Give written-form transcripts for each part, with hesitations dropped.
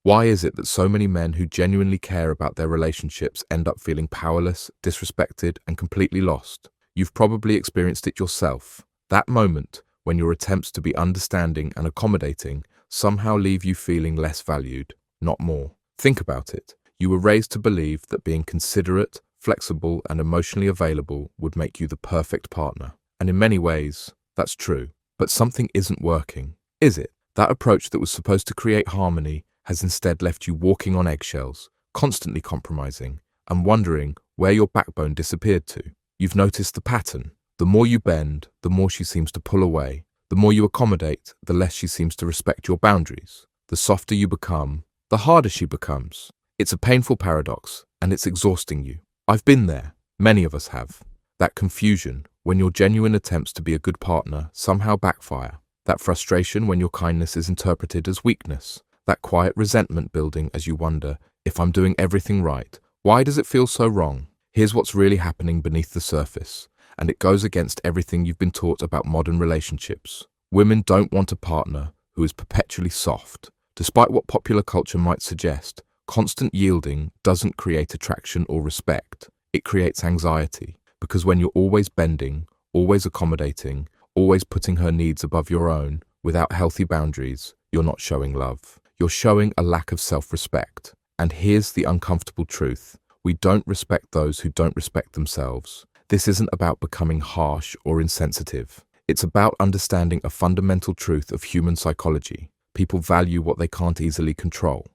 Why is it that so many men who genuinely care about their relationships end up feeling powerless, disrespected, and completely lost? You've probably experienced it yourself. That moment when your attempts to be understanding and accommodating somehow leave you feeling less valued, not more. Think about it. You were raised to believe that being considerate, flexible, and emotionally available would make you the perfect partner. And in many ways, that's true. But something isn't working, is it? That approach that was supposed to create harmony has instead left you walking on eggshells, constantly compromising, and wondering where your backbone disappeared to. You've noticed the pattern. The more you bend, the more she seems to pull away. The more you accommodate, the less she seems to respect your boundaries. The softer you become, the harder she becomes. It's a painful paradox, and it's exhausting you. I've been there. Many of us have. That confusion when your genuine attempts to be a good partner somehow backfire. That frustration when your kindness is interpreted as weakness. That quiet resentment building as you wonder, if I'm doing everything right, why does it feel so wrong? Here's what's really happening beneath the surface, and it goes against everything you've been taught about modern relationships. Women don't want a partner who is perpetually soft. Despite what popular culture might suggest, constant yielding doesn't create attraction or respect. It creates anxiety, because when you're always bending, always accommodating, always putting her needs above your own, without healthy boundaries, you're not showing love. You're showing a lack of self-respect. And here's the uncomfortable truth. We don't respect those who don't respect themselves. This isn't about becoming harsh or insensitive. It's about understanding a fundamental truth of human psychology. People value what they can't easily control.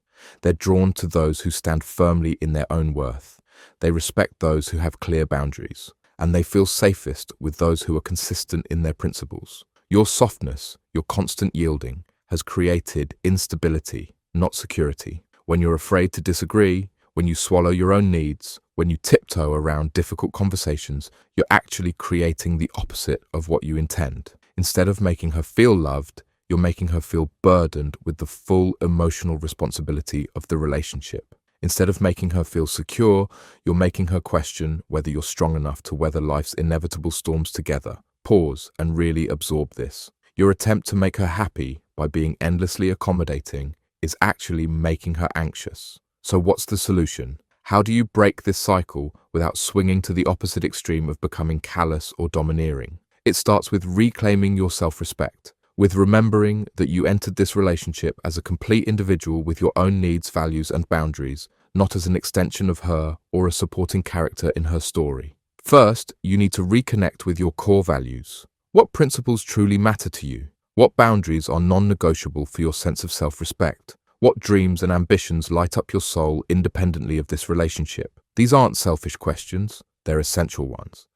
They're drawn to those who stand firmly in their own worth. They respect those who have clear boundaries. And they feel safest with those who are consistent in their principles. Your softness, your constant yielding, has created instability, not security. When you're afraid to disagree, when you swallow your own needs, when you tiptoe around difficult conversations, you're actually creating the opposite of what you intend. Instead of making her feel loved, you're making her feel burdened with the full emotional responsibility of the relationship. Instead of making her feel secure, you're making her question whether you're strong enough to weather life's inevitable storms together. Pause and really absorb this. Your attempt to make her happy by being endlessly accommodating is actually making her anxious. So what's the solution? How do you break this cycle without swinging to the opposite extreme of becoming callous or domineering? It starts with reclaiming your self-respect, with remembering that you entered this relationship as a complete individual with your own needs, values, and boundaries, not as an extension of her or a supporting character in her story. First, you need to reconnect with your core values. What principles truly matter to you? What boundaries are non-negotiable for your sense of self-respect? What dreams and ambitions light up your soul independently of this relationship? These aren't selfish questions, they're essential ones,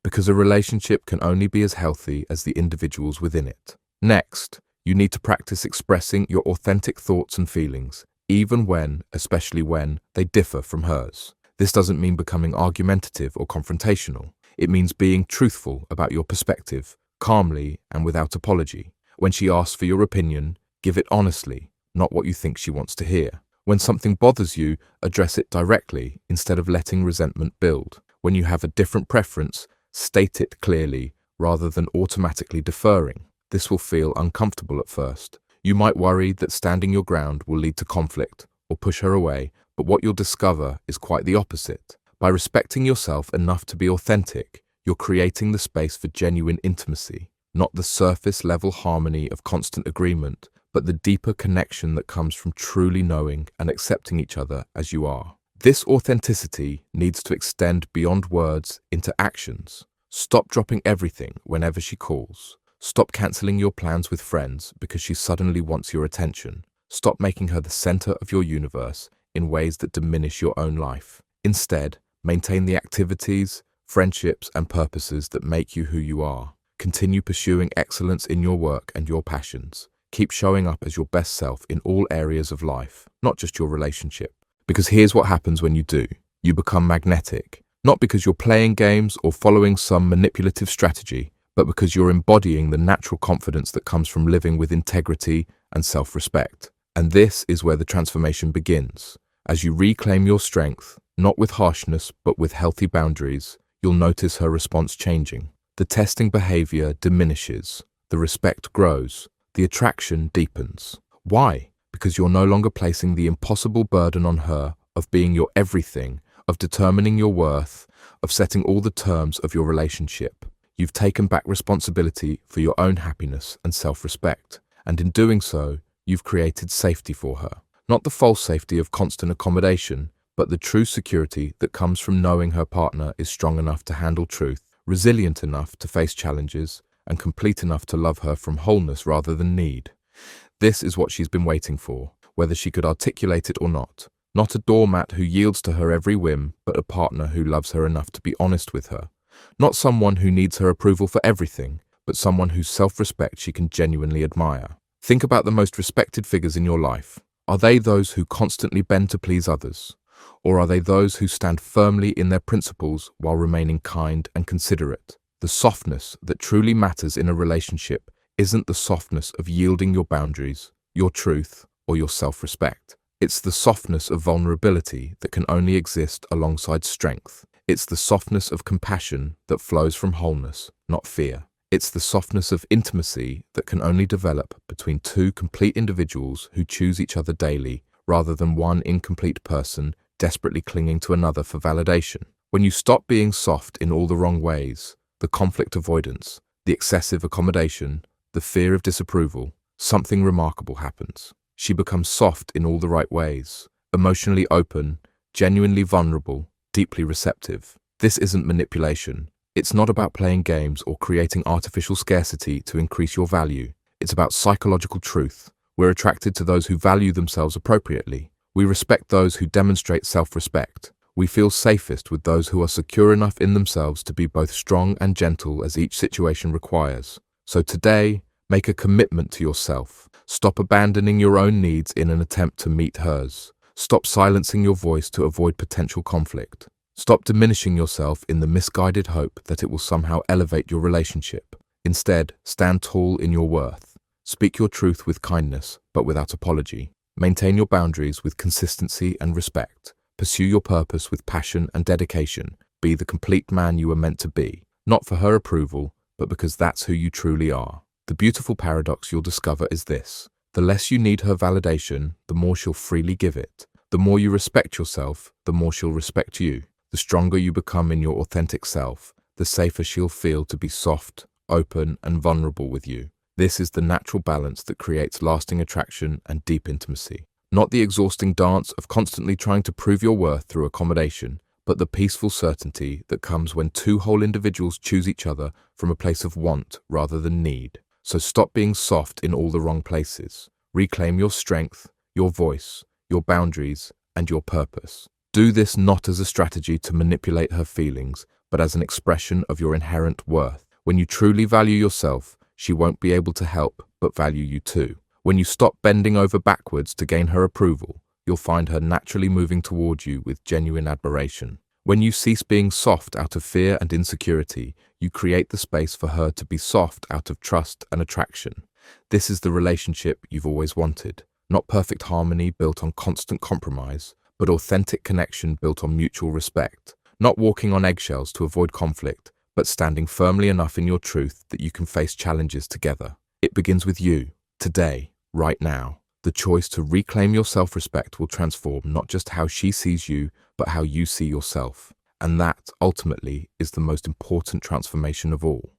because a relationship can only be as healthy as the individuals within it. Next, you need to practice expressing your authentic thoughts and feelings, even when, especially when, they differ from hers. This doesn't mean becoming argumentative or confrontational. It means being truthful about your perspective, calmly and without apology. When she asks for your opinion, give it honestly, not what you think she wants to hear. When something bothers you, address it directly instead of letting resentment build. When you have a different preference, state it clearly rather than automatically deferring. This will feel uncomfortable at first. You might worry that standing your ground will lead to conflict or push her away, but what you'll discover is quite the opposite. By respecting yourself enough to be authentic, you're creating the space for genuine intimacy, not the surface-level harmony of constant agreement, but the deeper connection that comes from truly knowing and accepting each other as you are. This authenticity needs to extend beyond words into actions. Stop dropping everything whenever she calls. Stop cancelling your plans with friends because she suddenly wants your attention. Stop making her the center of your universe in ways that diminish your own life. Instead, maintain the activities, friendships, and purposes that make you who you are. Continue pursuing excellence in your work and your passions. Keep showing up as your best self in all areas of life, not just your relationship. Because here's what happens when you do. You become magnetic, not because you're playing games or following some manipulative strategy, but because you're embodying the natural confidence that comes from living with integrity and self-respect. And this is where the transformation begins. As you reclaim your strength, not with harshness, but with healthy boundaries, you'll notice her response changing. The testing behavior diminishes, the respect grows, the attraction deepens. Why? because you're no longer placing the impossible burden on her of being your everything, of determining your worth, of setting all the terms of your relationship. You've taken back responsibility for your own happiness and self-respect, and in doing so, you've created safety for her. Not the false safety of constant accommodation, but the true security that comes from knowing her partner is strong enough to handle truth, resilient enough to face challenges, and complete enough to love her from wholeness rather than need. This is what she's been waiting for, whether she could articulate it or not. Not a doormat who yields to her every whim, but a partner who loves her enough to be honest with her. Not someone who needs her approval for everything, but someone whose self-respect she can genuinely admire. Think about the most respected figures in your life. Are they those who constantly bend to please others? Or are they those who stand firmly in their principles while remaining kind and considerate? The softness that truly matters in a relationship isn't the softness of yielding your boundaries, your truth, or your self-respect. It's the softness of vulnerability that can only exist alongside strength. It's the softness of compassion that flows from wholeness, not fear. It's the softness of intimacy that can only develop between two complete individuals who choose each other daily, rather than one incomplete person desperately clinging to another for validation. When you stop being soft in all the wrong ways, the conflict avoidance, the excessive accommodation, the fear of disapproval, something remarkable happens. She becomes soft in all the right ways, emotionally open, genuinely vulnerable, deeply receptive. This isn't manipulation. It's not about playing games or creating artificial scarcity to increase your value. It's about psychological truth. We're attracted to those who value themselves appropriately. We respect those who demonstrate self-respect. We feel safest with those who are secure enough in themselves to be both strong and gentle as each situation requires. So today, make a commitment to yourself. Stop abandoning your own needs in an attempt to meet hers. Stop silencing your voice to avoid potential conflict. Stop diminishing yourself in the misguided hope that it will somehow elevate your relationship. Instead, stand tall in your worth. Speak your truth with kindness, but without apology. Maintain your boundaries with consistency and respect. Pursue your purpose with passion and dedication. Be the complete man you were meant to be, not for her approval, but because that's who you truly are. The beautiful paradox you'll discover is this: the less you need her validation, the more she'll freely give it. The more you respect yourself, the more she'll respect you. The stronger you become in your authentic self, the safer she'll feel to be soft, open, and vulnerable with you. This is the natural balance that creates lasting attraction and deep intimacy. Not the exhausting dance of constantly trying to prove your worth through accommodation, but the peaceful certainty that comes when two whole individuals choose each other from a place of want rather than need. So stop being soft in all the wrong places. Reclaim your strength, your voice, your boundaries, and your purpose. Do this not as a strategy to manipulate her feelings, but as an expression of your inherent worth. When you truly value yourself, she won't be able to help but value you too. When you stop bending over backwards to gain her approval, you'll find her naturally moving toward you with genuine admiration. When you cease being soft out of fear and insecurity, you create the space for her to be soft out of trust and attraction. This is the relationship you've always wanted. Not perfect harmony built on constant compromise, but authentic connection built on mutual respect. Not walking on eggshells to avoid conflict, but standing firmly enough in your truth that you can face challenges together. It begins with you, today, right now. The choice to reclaim your self-respect will transform not just how she sees you, but how you see yourself. And that, ultimately, is the most important transformation of all.